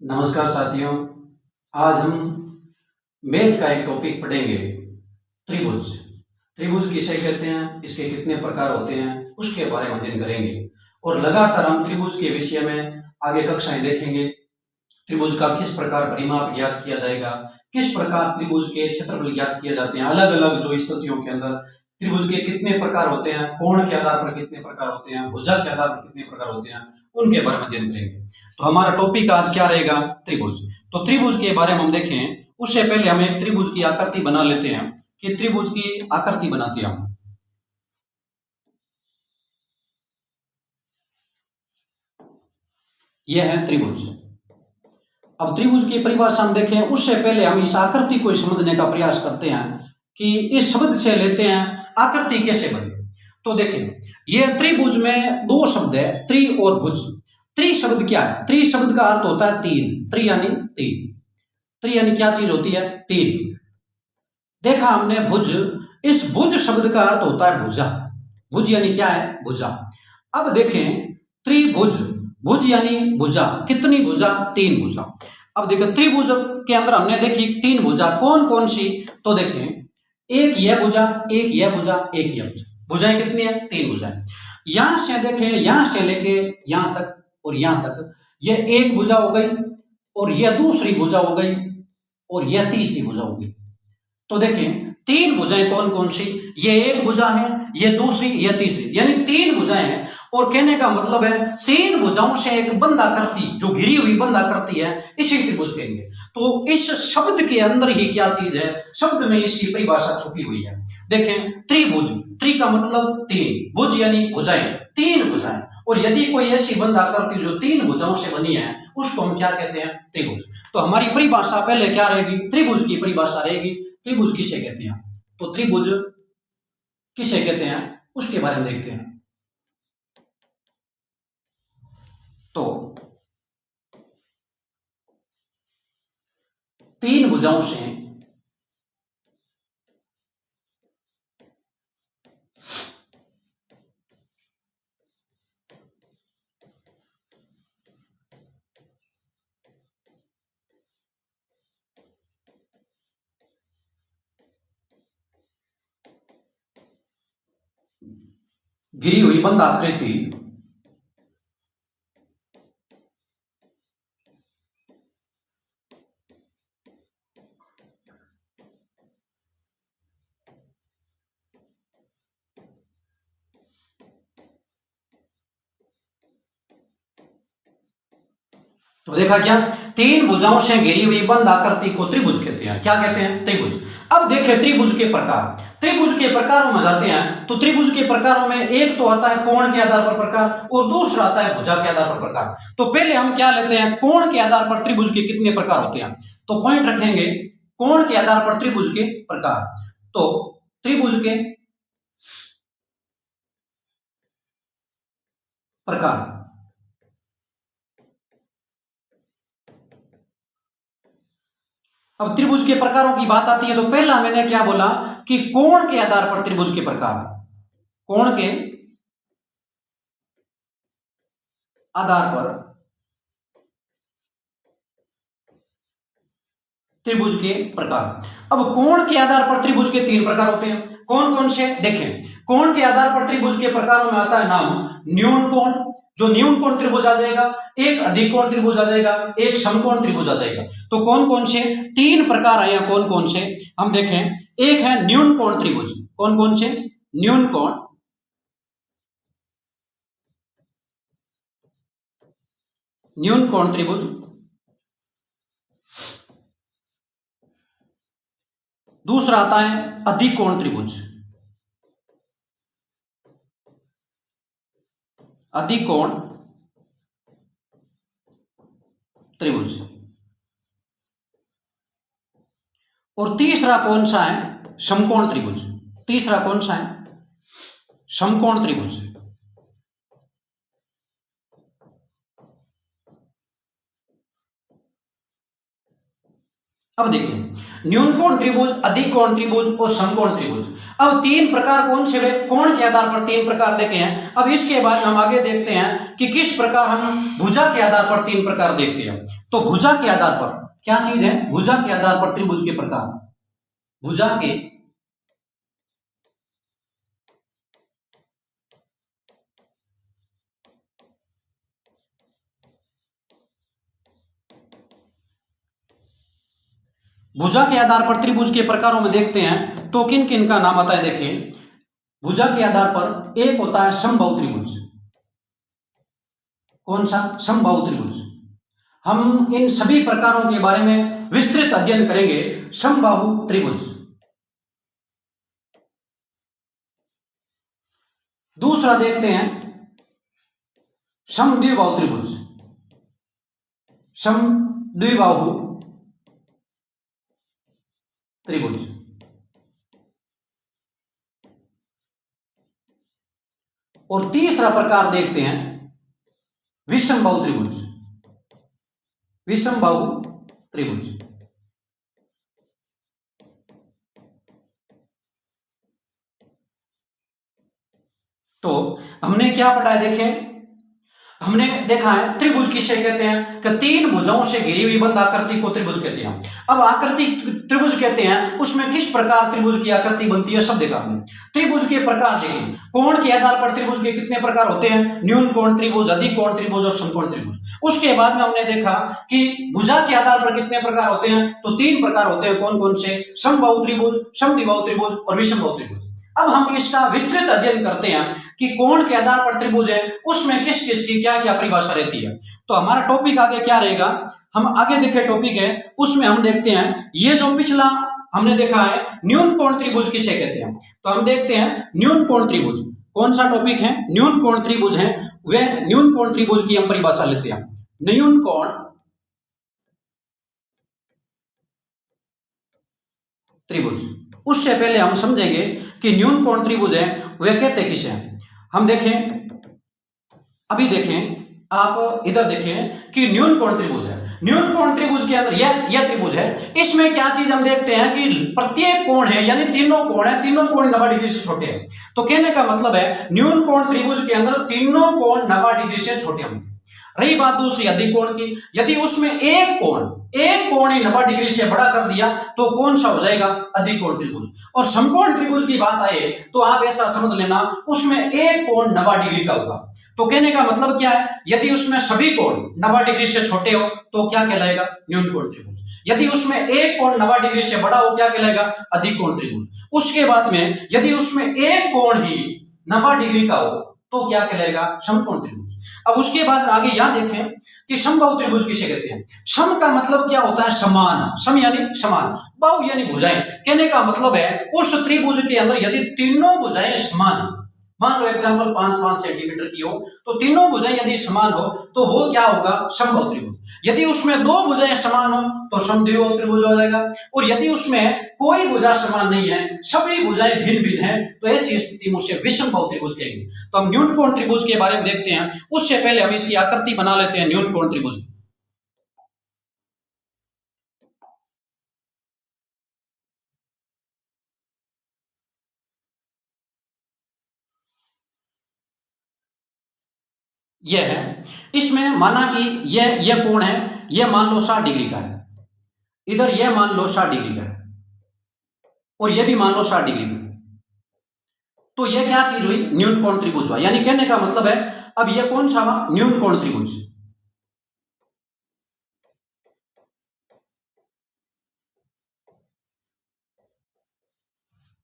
नमस्कार साथियों। आज हम मैथ का एक टॉपिक पढ़ेंगे, त्रिभुज। त्रिभुज किसे कहते हैं, इसके कितने प्रकार होते हैं, उसके बारे में अध्ययन करेंगे और लगातार हम त्रिभुज के विषय में आगे कक्षाएं देखेंगे। त्रिभुज का किस प्रकार परिमाप ज्ञात किया जाएगा, किस प्रकार त्रिभुज के क्षेत्रफल ज्ञात किए जाते हैं, अलग अलग जो स्थितियों के अंदर त्रिभुज के कितने प्रकार होते हैं, कोण के आधार पर कितने प्रकार होते हैं, भुजा के आधार पर कितने प्रकार होते हैं, उनके बारे में अध्ययन करेंगे। तो हमारा टॉपिक आज क्या रहेगा, त्रिभुज। तो त्रिभुज के बारे में हम देखें उससे पहले हम एक त्रिभुज की आकृति बना लेते हैं कि त्रिभुज की आकृति बनाते हैं हम। यह है त्रिभुज। अब त्रिभुज की परिभाषा हम देखें उससे पहले हम इस आकृति को समझने का प्रयास करते हैं कि इस शब्द से लेते हैं आकृति कैसे बने। तो देखें, यह त्रिभुज में दो शब्द है, त्रि और भुज। त्रि शब्द क्या है? त्रि शब्द का अर्थ होता है तीन। त्रि यानी तीन। त्रि यानी क्या चीज होती है? तीन। देखा हमने भुज, इस भुज शब्द का अर्थ होता है भुजा। भुज यानी क्या है? भुजा। अब देखें त्रिभुज, भुज यानी भुजा। कितनी भुजा? तीन भुजा। अब देखें त्रिभुज के अंदर हमने देखी तीन भुजा, कौन कौन सी? तो देखें, एक यह भुजा, एक यह भुजा, एक यह भुजा। भुजाएं कितनी है? तीन भुजाएं। यहां से देखें, यहां से लेके यहां तक और यहां तक, यह एक भुजा हो गई और यह दूसरी भुजा हो गई और यह तीसरी भुजा हो गई। तो देखें तीन भुजाएं कौन कौन सी? ये एक भुजा है, ये दूसरी, ये तीसरी, यानी तीन भुजाएं हैं। और कहने का मतलब है तीन भुजाओं से एक बंधाकृति, जो घिरी हुई बंधाकृति है, इसी त्रिभुज कहेंगे। तो इस शब्द के अंदर ही क्या चीज है, शब्द में इसकी परिभाषा छुपी हुई है। देखें त्रिभुज, त्रि का मतलब तीन, भुज यानी भुजाएं, तीन भुजाएं। और यदि कोई ऐसी बंधाकृति जो तीन भुजाओं से बनी है, उसको हम क्या कहते हैं? त्रिभुज। तो हमारी परिभाषा पहले क्या रहेगी? त्रिभुज की परिभाषा रहेगी। त्रिभुज किसे कहते हैं? तो त्रिभुज किसे कहते हैं उसके बारे में देखते हैं। तो तीन भुजाओं से घिरी हुई बंधाकृति तो देखा क्या, तीन भुजाओं से घिरी हुई बंद आकृति को त्रिभुज कहते हैं। क्या कहते हैं? त्रिभुज। अब देखें त्रिभुज के प्रकार। त्रिभुज के प्रकारों में जाते हैं तो त्रिभुज के प्रकारों में एक तो आता है कोण के आधार पर प्रकार और दूसरा आता है भुजा के आधार पर प्रकार। तो पहले हम क्या लेते हैं, कोण के आधार पर त्रिभुज के कितने प्रकार होते हैं। तो पॉइंट रखेंगे कोण के आधार पर त्रिभुज के प्रकार। तो त्रिभुज के प्रकार, अब त्रिभुज के प्रकारों की बात आती है तो पहला मैंने क्या बोला कि कोण के आधार पर त्रिभुज के प्रकार। कोण के आधार पर त्रिभुज के प्रकार। अब कोण के आधार पर त्रिभुज के तीन प्रकार होते हैं। कौन कौन से? देखें, कोण के आधार पर त्रिभुज के प्रकारों में आता है नाम न्यून कोण, जो न्यून कोण त्रिभुज आ जाएगा, एक अधिक कोण त्रिभुज आ जाएगा, एक समकोण त्रिभुज आ जाएगा। तो कौन कौन से? तीन प्रकार आए हैं। कौन कौन से? हम देखें, एक है न्यून कोण त्रिभुज। कौन कौन से? न्यून कोण, न्यून कोण त्रिभुज। दूसरा आता है अधिक कोण त्रिभुज। अधिक कोण त्रिभुज। और तीसरा कौन सा है? समकोण त्रिभुज। तीसरा कौन सा है? समकोण त्रिभुज। अब देखिए, न्यून कोण त्रिभुज, अधिक कोण त्रिभुज और समकोण त्रिभुज। अब तीन प्रकार कौन से? कोण के आधार पर तीन प्रकार देखे हैं। अब इसके बाद हम आगे देखते हैं कि किस प्रकार हम भुजा के आधार पर तीन प्रकार देखते हैं। तो भुजा के आधार पर क्या चीज है, भुजा के आधार पर त्रिभुज के प्रकार, भुजा के भुजा के आधार पर त्रिभुज के प्रकारों में देखते हैं तो किन किन का नाम आता है। देखिए भुजा के आधार पर एक होता है समबाहु त्रिभुज। कौन सा, समबाहु त्रिभुज। हम इन सभी प्रकारों के बारे में विस्तृत अध्ययन करेंगे। समबाहु त्रिभुज। दूसरा देखते हैं समद्विबाहु त्रिभुज, समद्विबाहु त्रिभुज। और तीसरा प्रकार देखते हैं विषमबाहु त्रिभुज, विषमबाहु त्रिभुज। तो हमने क्या पढ़ा है, देखें हमने देखा है त्रिभुज किसे कहते हैं कि तीन भुजाओं से घिरी हुई बंद आकृति को त्रिभुज कहते हैं। अब आकृति त्रिभुज कहते हैं, उसमें किस प्रकार त्रिभुज की आकृति बनती है सब देखा हमने। त्रिभुज के प्रकार देखें, कोण के आधार पर त्रिभुज के कितने प्रकार होते हैं, न्यून कोण त्रिभुज, अधिक कोण त्रिभुज और समकोण त्रिभुज। उसके बाद में हमने देखा कि भुजा के आधार पर कितने प्रकार होते हैं, तो तीन प्रकार होते हैं। कौन कौन से, समबाहु त्रिभुज, समद्विबाहु त्रिभुज और विषमबाहु त्रिभुज। अब हम इसका विस्तृत अध्ययन करते हैं कि कोण के आधार पर त्रिभुज है, उसमें किस किस की क्या क्या परिभाषा रहती है। तो हमारा टॉपिक आगे क्या रहेगा, हम आगे देखे टॉपिक है उसमें हम देखते हैं ये जो पिछला हमने देखा है न्यून कोण त्रिभुज किसे कहते हैं। तो हम देखते हैं न्यून कोण त्रिभुज, कौन सा टॉपिक है, न्यून कोण त्रिभुज है। वह न्यून कोण त्रिभुज की हम परिभाषा लेते हैं। न्यून कोण त्रिभुज, उससे पहले हम समझेंगे कि न्यून कोण त्रिभुज है वह कहते किसे हैं। हम देखें, अभी देखें आप इधर देखें कि न्यून कोण त्रिभुज है। न्यून कोण त्रिभुज के अंदर यह त्रिभुज है, इसमें क्या चीज हम देखते हैं कि प्रत्येक कोण है यानी तीनों कोण है, तीनों कोण 90 डिग्री से छोटे हैं। तो कहने का मतलब है न्यून कोण त्रिभुज के अंदर तीनों कोण 90 डिग्री से छोटे होंगे। रही बात दूसरी अधिक कोण की, यदि उसमें एक कोण ही 90 डिग्री से बड़ा कर दिया तो कौन सा हो जाएगा, अधिक कोण त्रिभुज। और समकोण त्रिभुज की बात आए तो आप ऐसा समझ लेना उसमें एक कोण 90 डिग्री का होगा। तो कहने का मतलब क्या है, यदि उसमें सभी कोण 90 डिग्री से छोटे हो तो क्या कहलाएगा, न्यून कोण त्रिभुज। यदि उसमें एक कोण 90 डिग्री से बड़ा हो क्या कहलाएगा, अधिक कोण त्रिभुज। उसके बाद में यदि उसमें एक कोण ही 90 डिग्री का हो तो क्या कहलाएगा, समकोण त्रिभुज। अब उसके बाद आगे यहां देखें कि समबाहु त्रिभुज किसे कहते हैं। सम का मतलब क्या होता है, समान, सम यानी समान, बाहु यानी भुजाएं। कहने का मतलब है उस त्रिभुज के अंदर यदि तीनों भुजाएं समान, मान लो एग्जांपल 5-5 सेंटीमीटर की हो, तो तीनों भुजाएं यदि समान हो तो वो क्या होगा, समबाहु त्रिभुज। यदि उसमें दो भुजाएं समान हो तो समद्विबाहु त्रिभुज हो जाएगा। और यदि उसमें कोई भुजा समान नहीं है, सभी भुजाएं भिन्न भिन्न है, तो ऐसी स्थिति में उसे विषमबाहु त्रिभुज कहेंगे। तो हम न्यून कोण त्रिभुज के बारे में देखते हैं, उससे पहले हम इसकी आकृति बना लेते हैं न्यून कोण त्रिभुज। यह है, इसमें माना कि यह कोण है, यह मान लो 60 डिग्री का है, इधर यह मान लो 60 डिग्री का है और यह भी मान लो 60 डिग्री का। तो यह क्या चीज हुई, न्यून कोण त्रिभुज हुआ। यानी कहने का मतलब है अब यह कौन सा हुआ, न्यून कोण त्रिभुज।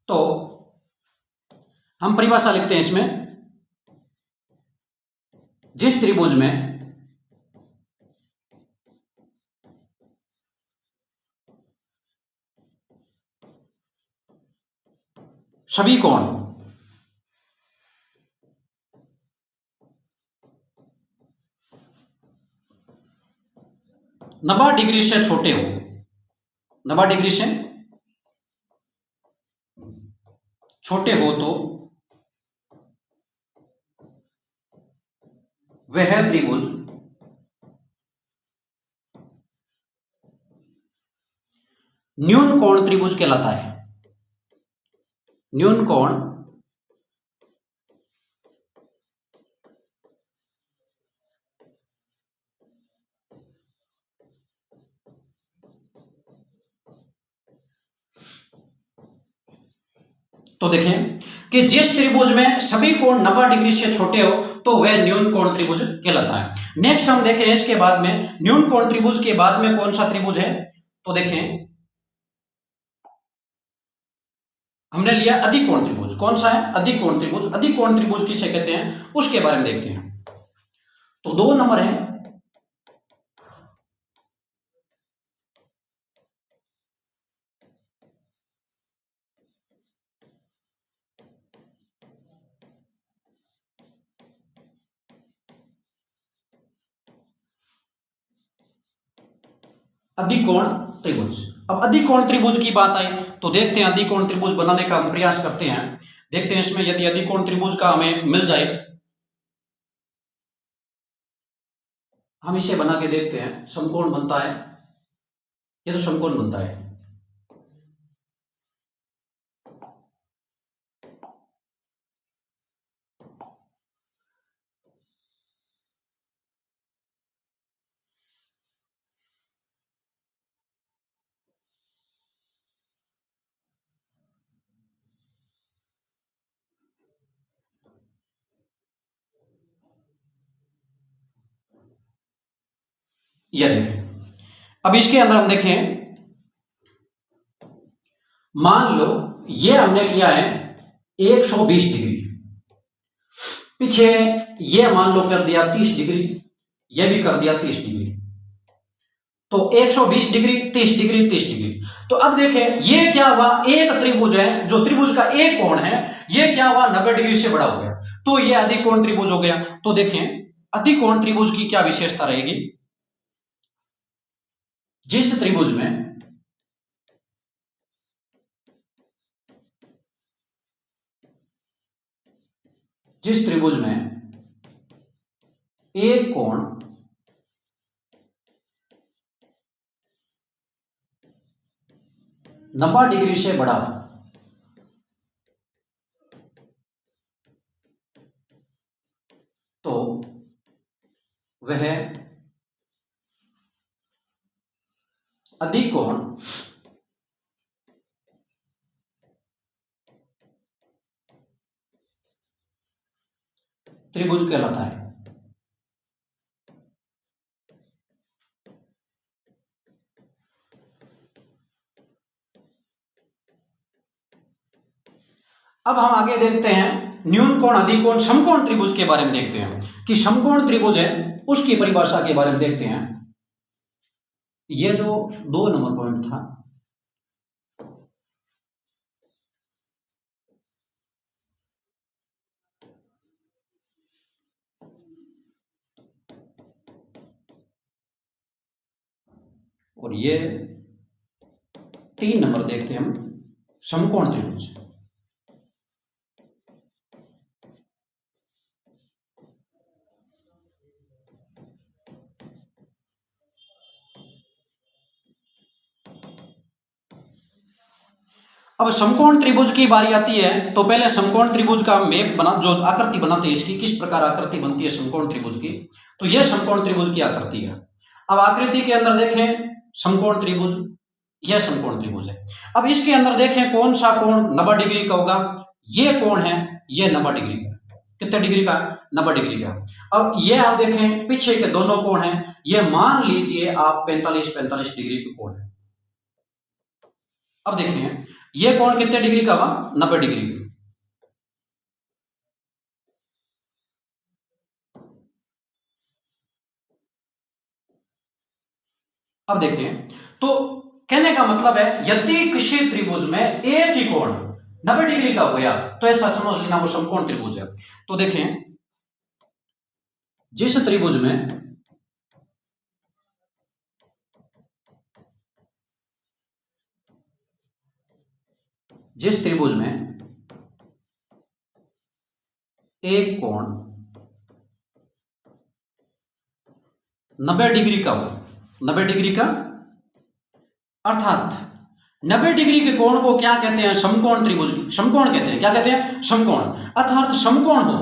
तो हम परिभाषा लिखते हैं इसमें, जिस त्रिभुज में सभी कोण 90 डिग्री से छोटे हो, 90 डिग्री से छोटे हो तो वह त्रिभुज न्यून कोण त्रिभुज कहलाता है। न्यून कोण तो देखें कि जिस त्रिभुज में सभी कोण 90 डिग्री से छोटे हो तो वह न्यून कोण त्रिभुज कहलाता है। नेक्स्ट हम देखें इसके बाद में न्यून कोण त्रिभुज के बाद में कौन सा त्रिभुज है, तो देखें हमने लिया अधिकोण त्रिभुज। कौन सा है? अधिकोण त्रिभुज। अधिकोण त्रिभुज किसे कहते हैं उसके बारे में देखते हैं। तो 2 नंबर है अधिकोण त्रिभुज। अब अधिकोण त्रिभुज की बात आई तो देखते हैं अधिकोण त्रिभुज बनाने का हम प्रयास करते हैं। देखते हैं इसमें यदि अधिकोण त्रिभुज का हमें मिल जाए, हम इसे बना के देखते हैं। समकोण बनता है, ये तो समकोण बनता है। यह देखें, अब इसके अंदर हम देखें, मान लो ये हमने किया है 120 डिग्री, पीछे ये मान लो कर दिया 30 डिग्री, ये भी कर दिया 30 डिग्री। तो 120 डिग्री 30 डिग्री 30 डिग्री। तो अब देखें ये क्या हुआ, एक त्रिभुज है, जो त्रिभुज का एक कोण है ये क्या हुआ 90 डिग्री से बड़ा हो गया, तो ये अधिकोण त्रिभुज हो गया। तो देखें अधिकोण त्रिभुज की क्या विशेषता रहेगी, जिस त्रिभुज में एक कोण 90 डिग्री से बड़ा, तो वह अधिकोण त्रिभुज कहलाता है। अब हम आगे देखते हैं न्यून कोण अधिकोण समकोण त्रिभुज के बारे में देखते हैं कि समकोण त्रिभुज है उसकी परिभाषा के बारे में देखते हैं। यह जो 2 नंबर पॉइंट था, और ये 3 नंबर देखते हैं हम समकोण त्रिभुज। अब समकोण त्रिभुज की बारी आती है तो पहले समकोण त्रिभुज का मैप बना, जो आकृति बनाते हैं इसकी, किस प्रकार आकृति बनती है समकोण त्रिभुज की, तो यह समकोण त्रिभुज की आकृति है। अब आकृति के अंदर देखें समकोण त्रिभुज, यह समकोण त्रिभुज है। अब इसके अंदर देखें कौन सा कोण 90 डिग्री का होगा, यह कोण है यह 90 डिग्री का। कितने डिग्री का? 90 डिग्री का। अब ये आप देखें पीछे के दोनों कोण हैं, ये मान लीजिए आप 45 डिग्री के कोण है। अब देखें ये कोण कितने डिग्री का हुआ? 90 डिग्री का। अब देखें तो कहने का मतलब है यदि किसी त्रिभुज में एक ही कोण 90 डिग्री का हो गया तो ऐसा समझ लेना वो समकोण त्रिभुज है। तो देखें जिस त्रिभुज में एक कोण 90 डिग्री का हो, 90 डिग्री का, अर्थात 90 डिग्री के कोण को क्या कहते हैं? समकोण त्रिभुज, समकोण कहते हैं। क्या कहते हैं? समकोण। अर्थात समकोण हो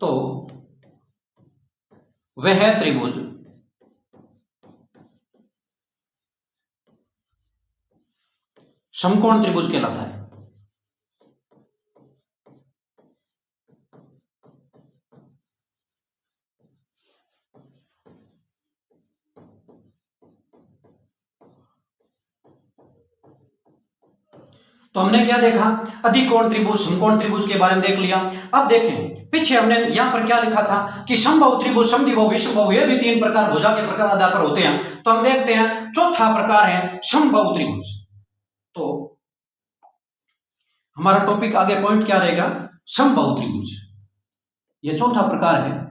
तो वह त्रिभुज समकोण त्रिभुज कहलाता है। तो हमने क्या देखा, अधिकोण त्रिभुज, समकोण त्रिभुज के बारे में देख लिया। अब देखें पीछे हमने यहां पर क्या लिखा था कि समबाहु त्रिभुज, समद्विबाहु, विषमबाहु, ये भी तीन प्रकार भुजा के प्रकार आधार पर होते हैं। तो हम देखते हैं चौथा प्रकार है समबाहु त्रिभुज। तो हमारा टॉपिक आगे पॉइंट क्या रहेगा, समबाहु त्रिभुज, ये चौथा प्रकार है।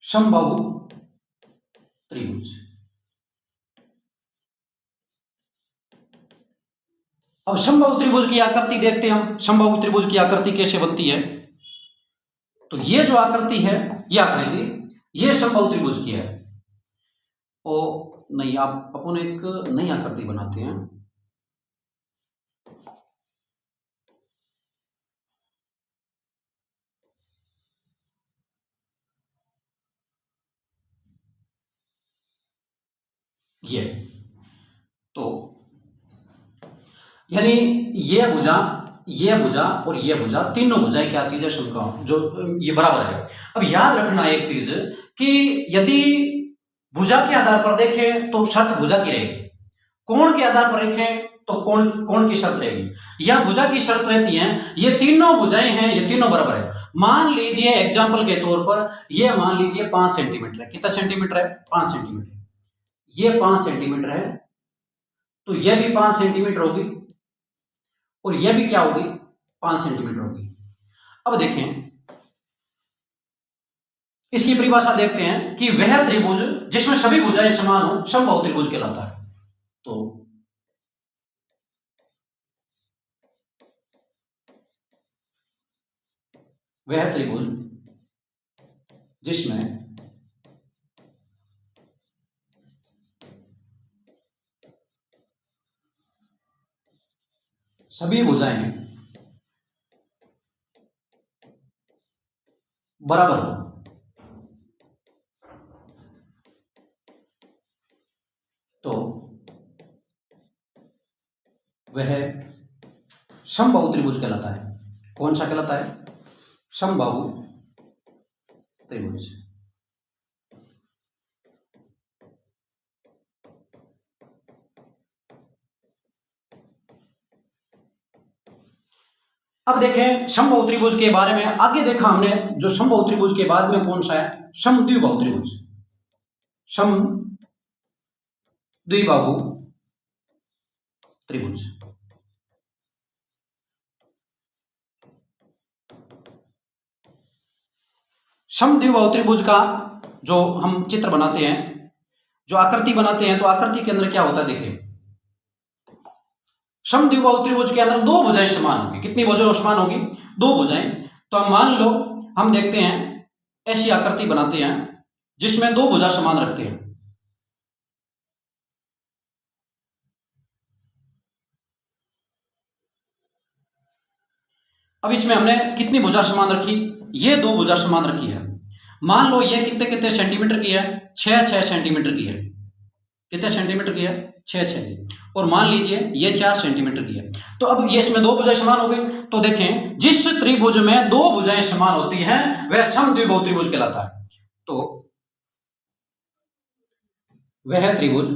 समबाहु त्रिभुज। अब समबाहु त्रिभुज की आकृति देखते हैं हम, समबाहु त्रिभुज की आकृति कैसे बनती है। तो ये जो आकृति है, ये आकृति, ये समबाहु त्रिभुज की है। ओ नहीं, आप अपन एक नई आकृति बनाते हैं। ये तो यानी ये भुजा और ये भुजा, तीनों भुजाएं क्या चीज है, समकोण, जो ये बराबर है। अब याद रखना एक चीज कि यदि भुजा के आधार पर देखें तो शर्त भुजा की रहेगी, कोण के आधार पर देखें तो कोण की शर्त रहेगी, या भुजा की शर्त रहती है। ये तीनों भुजाएं हैं, ये तीनों बराबर है। मान लीजिए एग्जाम्पल के तौर पर, ये मान लीजिए 5 सेंटीमीटर है। कितना सेंटीमीटर है, 5 सेंटीमीटर। ये 5 सेंटीमीटर है, तो यह भी 5 सेंटीमीटर होगी, और यह भी क्या होगी, 5 सेंटीमीटर होगी। अब देखें इसकी परिभाषा देखते हैं कि वह त्रिभुज जिसमें सभी भुजाएं समान हो समबाहु त्रिभुज कहलाता है। तो वह त्रिभुज जिसमें सभी भुजाएं बराबर हो, तो वह समबाहु त्रिभुज कहलाता है। कौन सा कहलाता है, समबाहु त्रिभुज। अब देखें समबाहु त्रिभुज के बारे में आगे देखा हमने, जो समबाहु त्रिभुज के बाद में कौन सा है, समद्विबाहु त्रिभुज। समद्विबाहु त्रिभुज। समद्विबाहु त्रिभुज का जो हम चित्र बनाते हैं, जो आकृति बनाते हैं, तो आकृति के अंदर क्या होता है, देखिए समद्विबाहु त्रिभुज के अंदर दो भुजाएं समान होंगी। कितनी भुजाएं समान होगी, दो भुजाएं। तो हम मान लो, हम देखते हैं ऐसी आकृति बनाते हैं जिसमें दो भुजा समान रखते हैं। अब इसमें हमने कितनी भुजा समान रखी, ये दो भुजा समान रखी है। मान लो ये कितने कितने सेंटीमीटर की है, 6 सेंटीमीटर की है। कितने सेंटीमीटर की है, 6 की। और मान लीजिए ये 4 सेंटीमीटर की है। तो अब ये इसमें दो भुजाएं समान हो गई। तो देखें जिस त्रिभुज में दो भुजाएं समान होती हैं वह समद्विबाहु त्रिभुज कहलाता है। तो वह त्रिभुज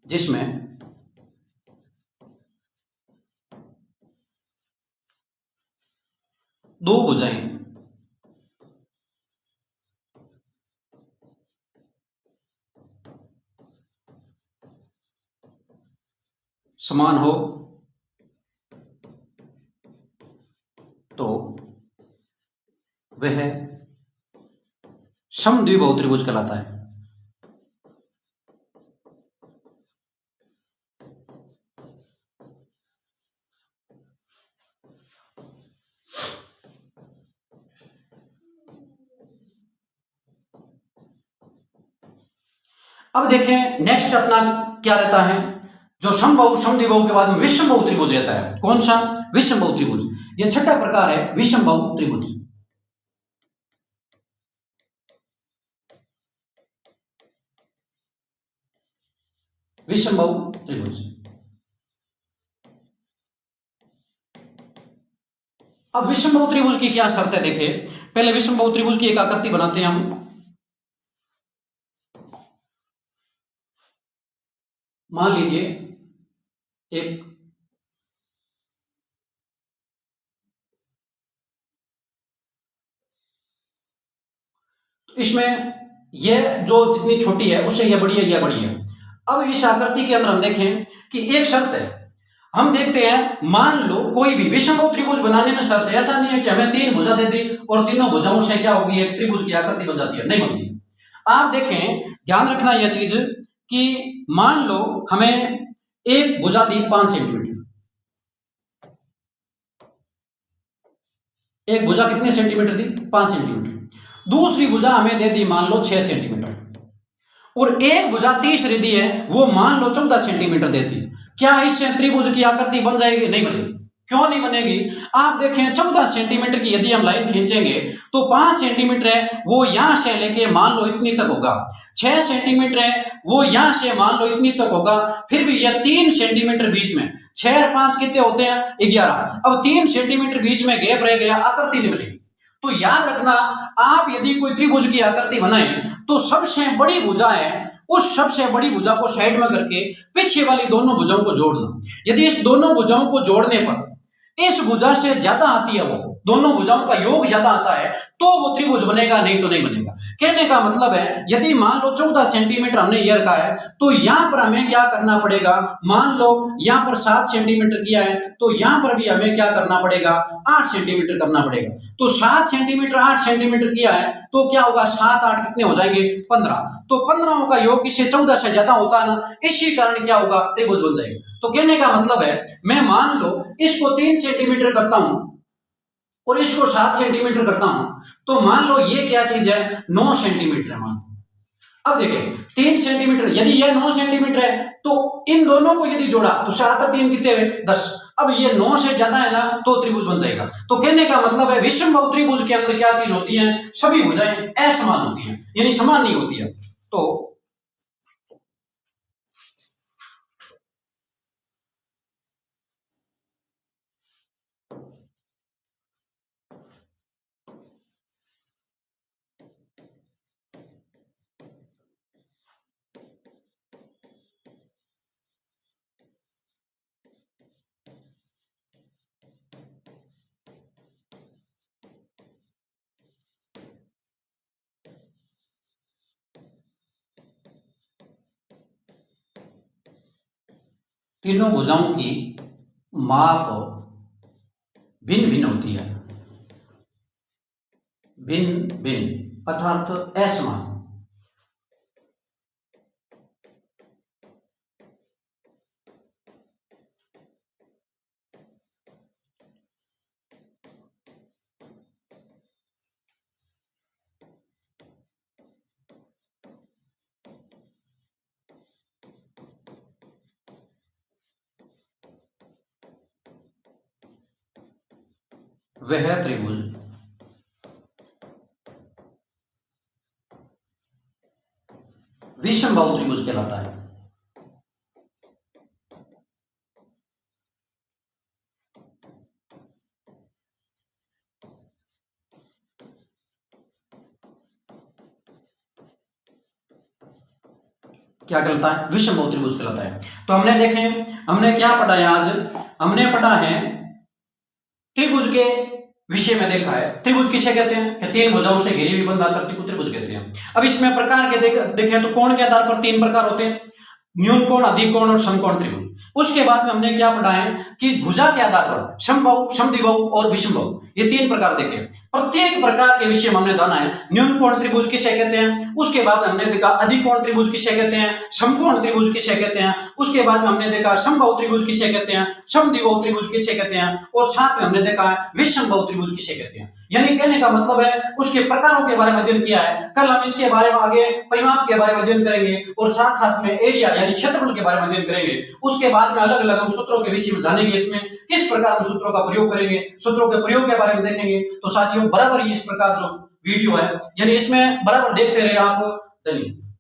जिसमें दो भुजाएं समान हो तो वह समद्विबाहु त्रिभुज कहलाता है। अब देखें नेक्स्ट अपना क्या रहता है, जो समबाहु समद्विबाहु के बाद में विषमबाहु त्रिभुज रहता है। कौन सा? विषमबाहु त्रिभुज। यह छठा प्रकार है विषमबाहु त्रिभुज। विषमबाहु त्रिभुज। अब विषमबाहु त्रिभुज की क्या शर्त है देखें। पहले विषमबाहु त्रिभुज की एक आकृति बनाते हैं हम। मान लीजिए एक इसमें यह जो जितनी छोटी है उससे यह बड़ी है, यह बड़ी है। अब इस आकृति के अंदर हम देखें कि एक शर्त है। हम देखते हैं मान लो कोई भी विषमबाहु त्रिभुज बनाने में शर्त है, ऐसा नहीं है कि हमें तीन भुजा दे दी और तीनों भुजाओं से क्या होगी, एक त्रिभुज की आकृति बन जाती है, नहीं बनती। आप देखें, ध्यान रखना यह चीज कि मान लो हमें एक भुजा दी 5 सेंटीमीटर, एक भुजा कितने सेंटीमीटर दी? 5 सेंटीमीटर। दूसरी भुजा हमें दे दी मान लो 6 सेंटीमीटर, और एक भुजा तीसरी दी है वो मान लो 14 सेंटीमीटर देती। क्या इससे त्रिभुज की आकृति बन जाएगी? नहीं बनेगी। क्यों नहीं बनेगी? आप देखें 14 सेंटीमीटर की यदि हम लाइन खींचेंगे तो 5 सेंटीमीटर है वो यहां से लेके मान लो इतनी तक होगा, 6 सेंटीमीटर है वो यहां से मान लो इतनी तक होगा, फिर भी यह 3 सेंटीमीटर बीच में, 6 और 5 कितने होते हैं? 11। अब 3 सेंटीमीटर बीच में गैप रह गया, आकृति नहीं बनेगी। तो याद रखना, आप यदि कोई त्रिभुज की आकृति बनाएं तो सबसे बड़ी भुजा है उस सबसे बड़ी भुजा को साइड में करके पीछे वाली दोनों भुजाओं को जोड़ना। यदि इस दोनों भुजाओं को जोड़ने पर इस भुजा से ज्यादा आती है, वो दोनों भुजाओं का योग ज्यादा आता है, तो वो त्रिभुज बनेगा, नहीं तो नहीं बनेगा। कहने का मतलब है यदि मान लो 14 सेंटीमीटर हमने ये रखा है तो यहां पर हमें क्या करना पड़ेगा, मान लो यहां पर 7 सेंटीमीटर किया है तो यहां पर भी हमें क्या करना पड़ेगा, 8 सेंटीमीटर करना पड़ेगा। तो 7 सेंटीमीटर 8 सेंटीमीटर किया है तो क्या होगा, 7 8 कितने हो जाएंगे? 15। तो 15 का योग इससे 14 से ज्यादा होता है ना, इसी कारण क्या होगा, त्रिभुज बन जाएगा। तो कहने का मतलब है मैं मान लो इसको 3 सेंटीमीटर करता हूं और इसको 7 सेंटीमीटर करता हूं, तो मान लो ये क्या चीज है, 9 सेंटीमीटर है मान। अब देखें 3 सेंटीमीटर, यदि यह 9 सेंटीमीटर है तो इन दोनों को यदि जोड़ा तो 7 और 3 कितने हुए? 10। अब ये 9 से ज्यादा है ना तो त्रिभुज बन जाएगा। तो कहने का मतलब है विषमबाहु त्रिभुज के अंदर क्या चीज होती है, सभी भुजाएं असमान होती हैं, यानी समान नहीं होती है। तो तीनों भुजाओं की माप भिन्न भिन्न होती है, भिन्न भिन्न अर्थात असमान। वह त्रिभुज विषमबाहु त्रिभुज कहलाता है। क्या कहलाता है? विषमबाहु त्रिभुज कहलाता है। तो हमने देखें, हमने क्या पढ़ा है आज, हमने पढ़ा है त्रिभुज के विषय में देखा है। त्रिभुज किसे कहते हैं कि 3 भुजाओं से घिरी हुई बंद आकृति को त्रिभुज कहते हैं। अब इसमें प्रकार के देखें तो कोण के आधार पर 3 प्रकार होते हैं। न्यून कोण, अधिक कोण और समकोण त्रिभुज। उसके बाद में हमने क्या पढ़ा है कि भुजा के आधार पर समबाहु, समद्विबाहु और विषमबाहु, ये 3 प्रकार देखे। प्रत्येक प्रकार के विषय में हमने जाना है। न्यून कोण त्रिभुज किसे कहते हैं, उसके बाद हमने देखा अधिक कोण त्रिभुज किसे कहते हैं, समकोण त्रिभुज किसे कहते हैं, उसके बाद में हमने देखा समबाहु त्रिभुज किसे कहते हैं, समद्विबाहु त्रिभुज किसे कहते हैं, और साथ में हमने देखा विषमबाहु त्रिभुज किसे कहते हैं। यानी कहने का मतलब है उसके प्रकारों के बारे में अध्ययन किया है। कल हम इसके बारे में आगे परिमाप के बारे में अध्ययन करेंगे और साथ साथ में एरिया यानी क्षेत्रफल के बारे में अध्ययन करेंगे। उसके बाद में अलग अलग हम सूत्रों के विषय में जानेंगे, इसमें किस प्रकार हम सूत्रों का प्रयोग करेंगे, सूत्रों के प्रयोग के बारे में देखेंगे। तो साथियों बराबर ही इस प्रकार जो वीडियो है यानी इसमें बराबर देखते रहे आप। धन्यवाद।